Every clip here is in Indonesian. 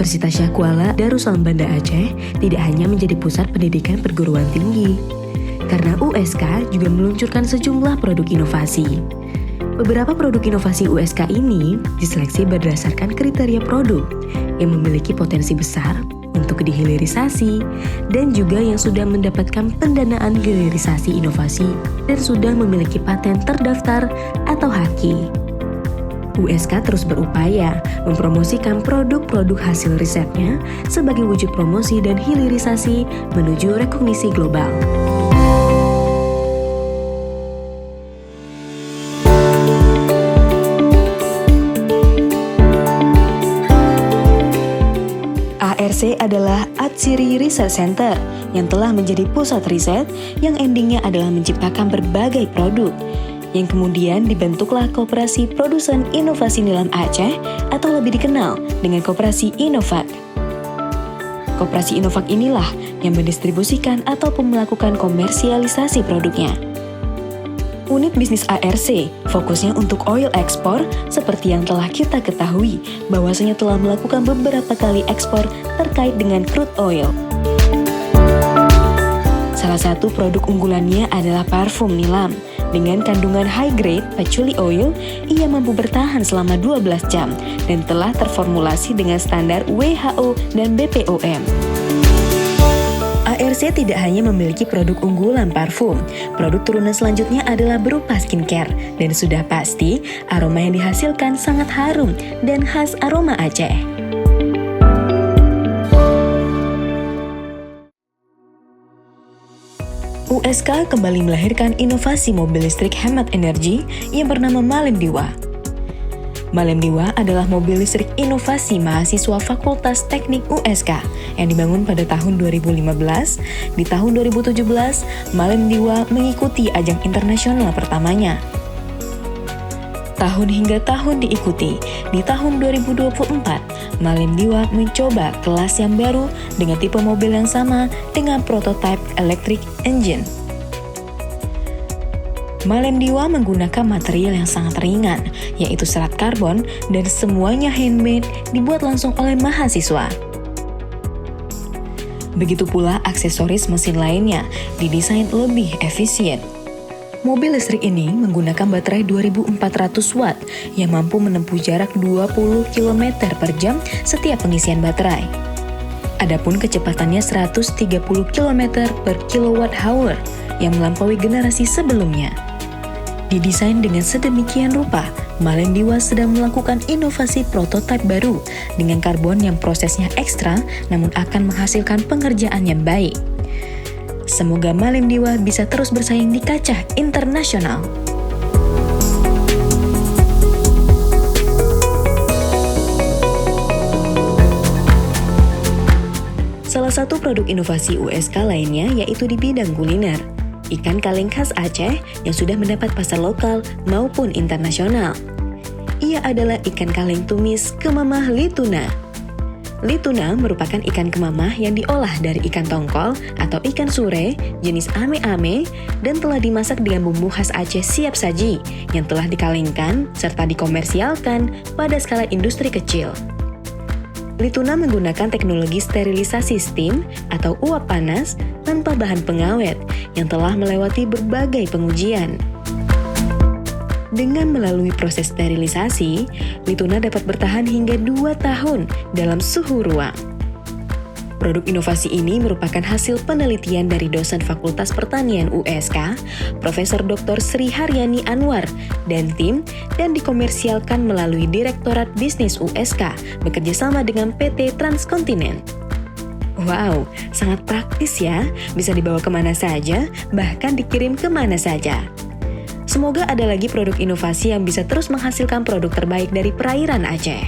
Universitas Syah Kuala Darussalam Banda Aceh tidak hanya menjadi pusat pendidikan perguruan tinggi, karena USK juga meluncurkan sejumlah produk inovasi. Beberapa produk inovasi USK ini diseleksi berdasarkan kriteria produk yang memiliki potensi besar untuk dihilirisasi dan juga yang sudah mendapatkan pendanaan hilirisasi inovasi dan sudah memiliki paten terdaftar atau HAKI. USK terus berupaya mempromosikan produk-produk hasil risetnya sebagai wujud promosi dan hilirisasi menuju rekognisi global. ARC adalah Atsiri Research Center yang telah menjadi pusat riset yang endingnya adalah menciptakan berbagai produk, yang kemudian dibentuklah Koperasi Produsen Inovasi Nilam Aceh atau lebih dikenal dengan Koperasi Inovac. Koperasi Inovac inilah yang mendistribusikan ataupun melakukan komersialisasi produknya. Unit bisnis ARC fokusnya untuk oil ekspor seperti yang telah kita ketahui bahwasanya telah melakukan beberapa kali ekspor terkait dengan crude oil. Salah satu produk unggulannya adalah parfum Nilam. Dengan kandungan high grade patchouli oil, ia mampu bertahan selama 12 jam dan telah terformulasi dengan standar WHO dan BPOM. ARC tidak hanya memiliki produk unggulan parfum, produk turunan selanjutnya adalah berupa skincare, dan sudah pasti aroma yang dihasilkan sangat harum dan khas aroma Aceh. USK kembali melahirkan inovasi mobil listrik hemat energi yang bernama Malem Diwa. Malem Diwa adalah mobil listrik inovasi mahasiswa Fakultas Teknik USK yang dibangun pada tahun 2015. Di tahun 2017, Malem Diwa mengikuti ajang internasional pertamanya. Tahun hingga tahun diikuti, di tahun 2024, Malem Diwa mencoba kelas yang baru dengan tipe mobil yang sama dengan prototipe electric engine. Malem Diwa menggunakan material yang sangat ringan, yaitu serat karbon, dan semuanya handmade dibuat langsung oleh mahasiswa. Begitu pula aksesoris mesin lainnya didesain lebih efisien. Mobil listrik ini menggunakan baterai 2400 watt yang mampu menempuh jarak 20 km per jam setiap pengisian baterai. Adapun kecepatannya 130 km per kWh yang melampaui generasi sebelumnya. Didesain dengan sedemikian rupa, Malem Diwa sedang melakukan inovasi prototipe baru dengan karbon yang prosesnya ekstra namun akan menghasilkan pengerjaan yang baik. Semoga Malem Diwa bisa terus bersaing di kancah internasional. Salah satu produk inovasi USK lainnya yaitu di bidang kuliner. Ikan kaleng khas Aceh yang sudah mendapat pasar lokal maupun internasional. Ia adalah ikan kaleng tumis kemamah lituna. Lituna merupakan ikan kemamah yang diolah dari ikan tongkol atau ikan sure jenis ame-ame dan telah dimasak dengan bumbu khas Aceh siap saji yang telah dikalengkan serta dikomersialkan pada skala industri kecil. Lituna menggunakan teknologi sterilisasi steam atau uap panas tanpa bahan pengawet yang telah melewati berbagai pengujian. Dengan melalui proses sterilisasi, lituna dapat bertahan hingga 2 tahun dalam suhu ruang. Produk inovasi ini merupakan hasil penelitian dari dosen Fakultas Pertanian USK, Profesor Dr. Sri Haryani Anwar, dan tim, dan dikomersialkan melalui Direktorat Bisnis USK bekerjasama dengan PT Transkontinen. Wow, sangat praktis ya, bisa dibawa kemana saja, bahkan dikirim kemana saja. Semoga ada lagi produk inovasi yang bisa terus menghasilkan produk terbaik dari perairan Aceh.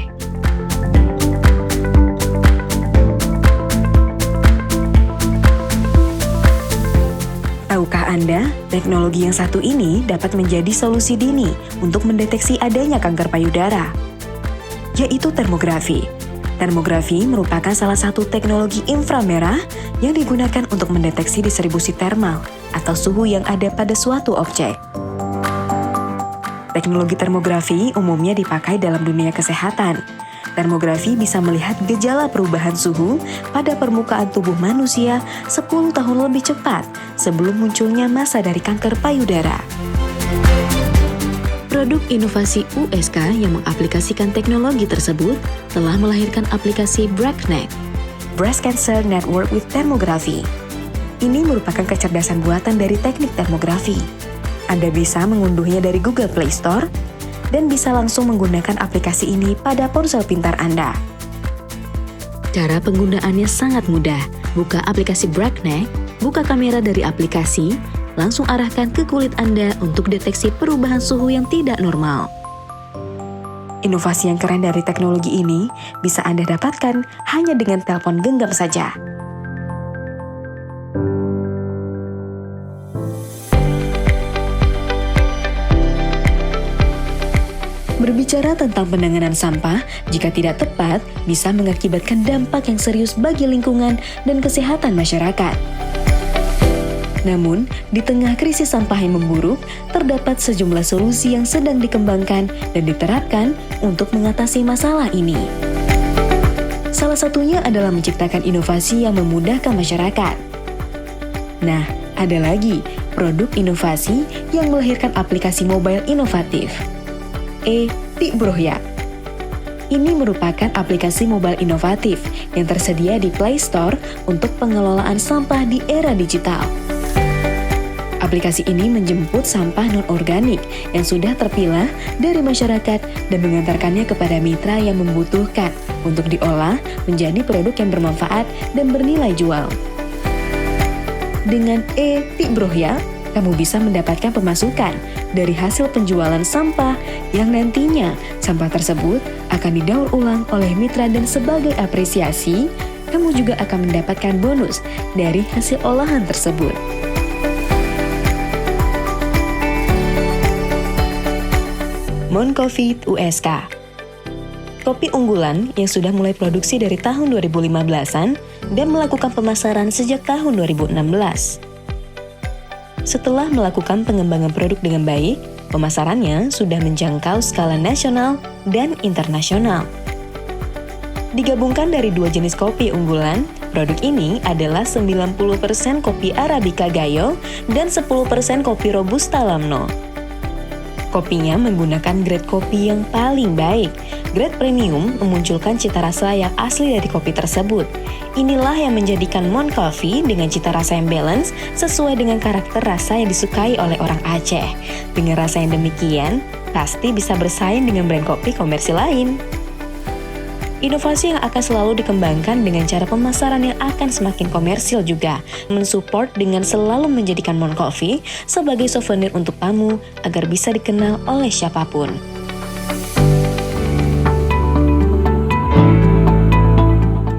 Tahukah Anda, teknologi yang satu ini dapat menjadi solusi dini untuk mendeteksi adanya kanker payudara, yaitu termografi. Termografi merupakan salah satu teknologi inframerah yang digunakan untuk mendeteksi distribusi termal atau suhu yang ada pada suatu objek. Teknologi termografi umumnya dipakai dalam dunia kesehatan. Termografi bisa melihat gejala perubahan suhu pada permukaan tubuh manusia 10 tahun lebih cepat sebelum munculnya masa dari kanker payudara. Produk inovasi USK yang mengaplikasikan teknologi tersebut telah melahirkan aplikasi BRCNet, Breast Cancer Network with Thermography. Ini merupakan kecerdasan buatan dari teknik termografi. Anda bisa mengunduhnya dari Google Play Store dan bisa langsung menggunakan aplikasi ini pada ponsel pintar Anda. Cara penggunaannya sangat mudah. Buka aplikasi BRCNet, buka kamera dari aplikasi, langsung arahkan ke kulit Anda untuk deteksi perubahan suhu yang tidak normal. Inovasi yang keren dari teknologi ini bisa Anda dapatkan hanya dengan telepon genggam saja. Berbicara tentang penanganan sampah, jika tidak tepat, bisa mengakibatkan dampak yang serius bagi lingkungan dan kesehatan masyarakat. Namun, di tengah krisis sampah yang memburuk, terdapat sejumlah solusi yang sedang dikembangkan dan diterapkan untuk mengatasi masalah ini. Salah satunya adalah menciptakan inovasi yang memudahkan masyarakat. Nah, ada lagi produk inovasi yang melahirkan aplikasi mobile inovatif. Tikbrohyak. Ini merupakan aplikasi mobile inovatif yang tersedia di Play Store untuk pengelolaan sampah di era digital. Aplikasi ini menjemput sampah non-organik yang sudah terpilah dari masyarakat dan mengantarkannya kepada mitra yang membutuhkan untuk diolah menjadi produk yang bermanfaat dan bernilai jual. Dengan Tikbrohyak, kamu bisa mendapatkan pemasukan dari hasil penjualan sampah yang nantinya sampah tersebut akan didaur ulang oleh mitra dan sebagai apresiasi, kamu juga akan mendapatkan bonus dari hasil olahan tersebut. Mon Coffee USK. Kopi unggulan yang sudah mulai produksi dari tahun 2015-an dan melakukan pemasaran sejak tahun 2016. Setelah melakukan pengembangan produk dengan baik, pemasarannya sudah menjangkau skala nasional dan internasional. Digabungkan dari dua jenis kopi unggulan, produk ini adalah 90% kopi Arabica Gayo dan 10% kopi Robusta Lamno. Kopinya menggunakan grade kopi yang paling baik. Grade premium memunculkan cita rasa yang asli dari kopi tersebut. Inilah yang menjadikan Mon Coffee dengan cita rasa yang balance sesuai dengan karakter rasa yang disukai oleh orang Aceh. Dengan rasa yang demikian, pasti bisa bersaing dengan brand kopi komersil lain. Inovasi yang akan selalu dikembangkan dengan cara pemasaran yang akan semakin komersil juga, mensupport dengan selalu menjadikan Mon Coffee sebagai souvenir untuk tamu agar bisa dikenal oleh siapapun.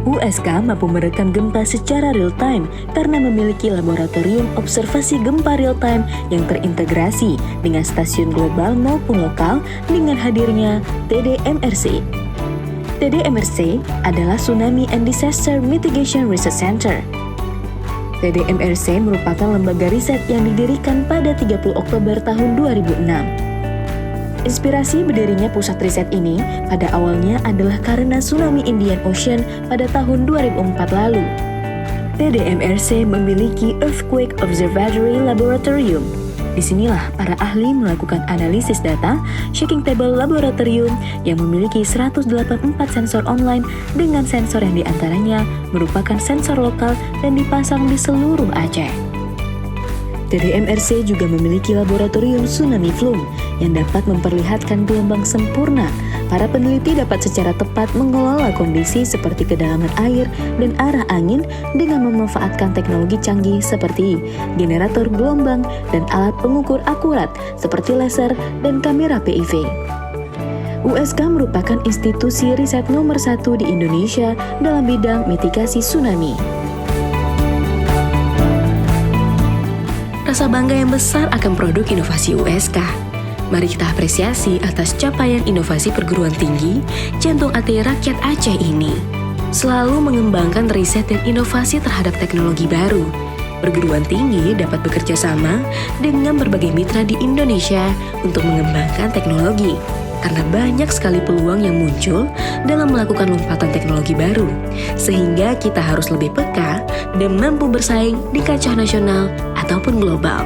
USK mampu merekam gempa secara real-time karena memiliki laboratorium observasi gempa real-time yang terintegrasi dengan stasiun global maupun lokal dengan hadirnya TDMRC. TDMRC adalah Tsunami and Disaster Mitigation Research Center. TDMRC merupakan lembaga riset yang didirikan pada 30 Oktober tahun 2006. Inspirasi berdirinya pusat riset ini pada awalnya adalah karena tsunami Indian Ocean pada tahun 2004 lalu. TDMRC memiliki Earthquake Observatory Laboratorium. Disinilah para ahli melakukan analisis data shaking table laboratorium yang memiliki 184 sensor online dengan sensor yang diantaranya merupakan sensor lokal dan dipasang di seluruh Aceh. TDMRC juga memiliki laboratorium tsunami flume yang dapat memperlihatkan gelombang sempurna. Para peneliti dapat secara tepat mengelola kondisi seperti kedalaman air dan arah angin dengan memanfaatkan teknologi canggih seperti generator gelombang dan alat pengukur akurat seperti laser dan kamera PIV. USK merupakan institusi riset nomor 1 di Indonesia dalam bidang mitigasi tsunami. Rasa bangga yang besar akan produk inovasi USK. Mari kita apresiasi atas capaian inovasi perguruan tinggi jantung hati rakyat Aceh ini. Selalu mengembangkan riset dan inovasi terhadap teknologi baru. Perguruan tinggi dapat bekerja sama dengan berbagai mitra di Indonesia untuk mengembangkan teknologi. karena banyak sekali peluang yang muncul dalam melakukan lompatan teknologi baru, sehingga kita harus lebih peka dan mampu bersaing di kancah nasional ataupun global.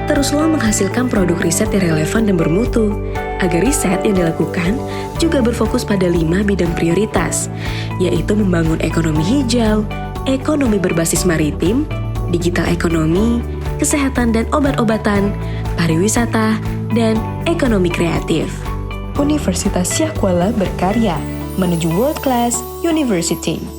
Teruslah menghasilkan produk riset yang relevan dan bermutu, agar riset yang dilakukan juga berfokus pada 5 bidang prioritas, yaitu membangun ekonomi hijau, ekonomi berbasis maritim, digital ekonomi, kesehatan dan obat-obatan, pariwisata, dan ekonomi kreatif. Universitas Syah Kuala berkarya menuju World Class University.